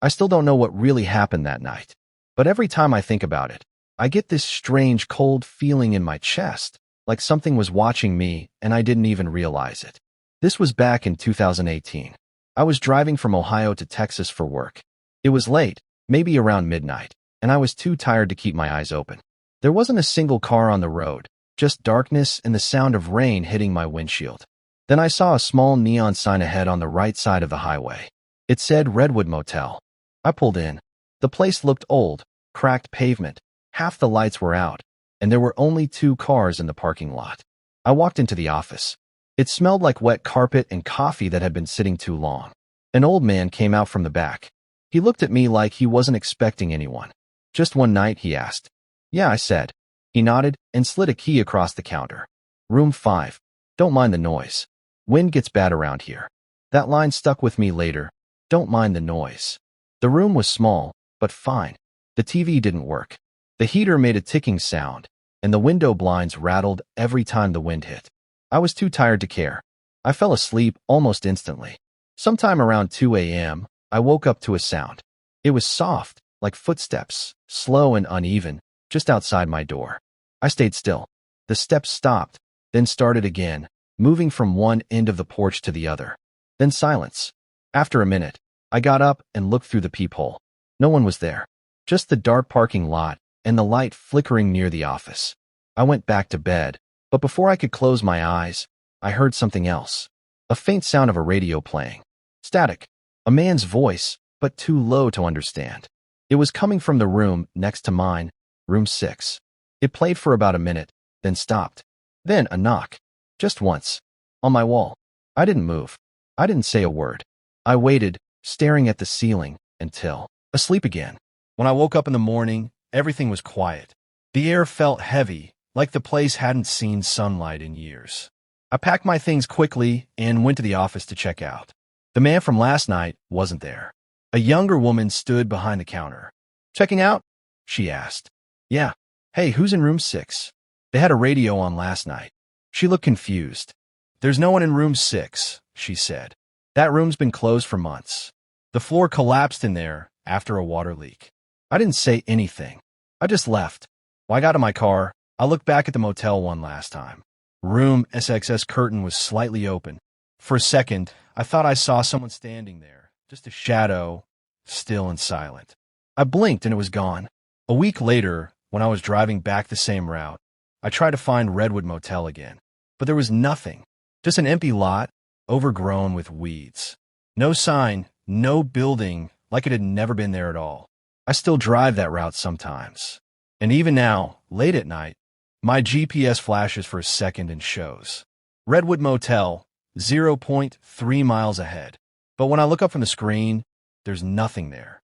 I still don't know what really happened that night. But every time I think about it, I get this strange cold feeling in my chest, like something was watching me and I didn't even realize it. This was back in 2018. I was driving from Ohio to Texas for work. It was late, maybe around midnight, and I was too tired to keep my eyes open. There wasn't a single car on the road, just darkness and the sound of rain hitting my windshield. Then I saw a small neon sign ahead on the right side of the highway. It said Redwood Motel. I pulled in. The place looked old, cracked pavement, half the lights were out, and there were only 2 cars in the parking lot. I walked into the office. It smelled like wet carpet and coffee that had been sitting too long. An old man came out from the back. He looked at me like he wasn't expecting anyone. "Just one night?" he asked. "Yeah," I said. He nodded and slid a key across the counter. "Room 5. Don't mind the noise. Wind gets bad around here." That line stuck with me later. Don't mind the noise. The room was small, but fine. The TV didn't work. The heater made a ticking sound, and the window blinds rattled every time the wind hit. I was too tired to care. I fell asleep almost instantly. Sometime around 2 a.m., I woke up to a sound. It was soft, like footsteps, slow and uneven, just outside my door. I stayed still. The steps stopped, then started again, moving from one end of the porch to the other. Then silence. After a minute, I got up and looked through the peephole. No one was there. Just the dark parking lot and the light flickering near the office. I went back to bed, but before I could close my eyes, I heard something else. A faint sound of a radio playing. Static. A man's voice, but too low to understand. It was coming from the room next to mine, room 6. It played for about a minute, then stopped. Then a knock. Just once. On my wall. I didn't move. I didn't say a word. I waited, staring at the ceiling, until asleep again. When I woke up in the morning, everything was quiet. The air felt heavy, like the place hadn't seen sunlight in years. I packed my things quickly and went to the office to check out. The man from last night wasn't there. A younger woman stood behind the counter. "Checking out?" she asked. "Yeah. Hey, who's in room 6? They had a radio on last night." She looked confused. "There's no one in room 6, she said. "That room's been closed for months. The floor collapsed in there after a water leak." I didn't say anything. I just left. When I got in my car, I looked back at the motel one last time. Room SX's curtain was slightly open. For a second, I thought I saw someone standing there, just a shadow, still and silent. I blinked and it was gone. A week later, when I was driving back the same route, I tried to find Redwood Motel again, but there was nothing. Just an empty lot, overgrown with weeds. No sign, no building, like it had never been there at all. I still drive that route sometimes. And even now, late at night, my GPS flashes for a second and shows Redwood Motel, 0.3 miles ahead. But when I look up from the screen, there's nothing there.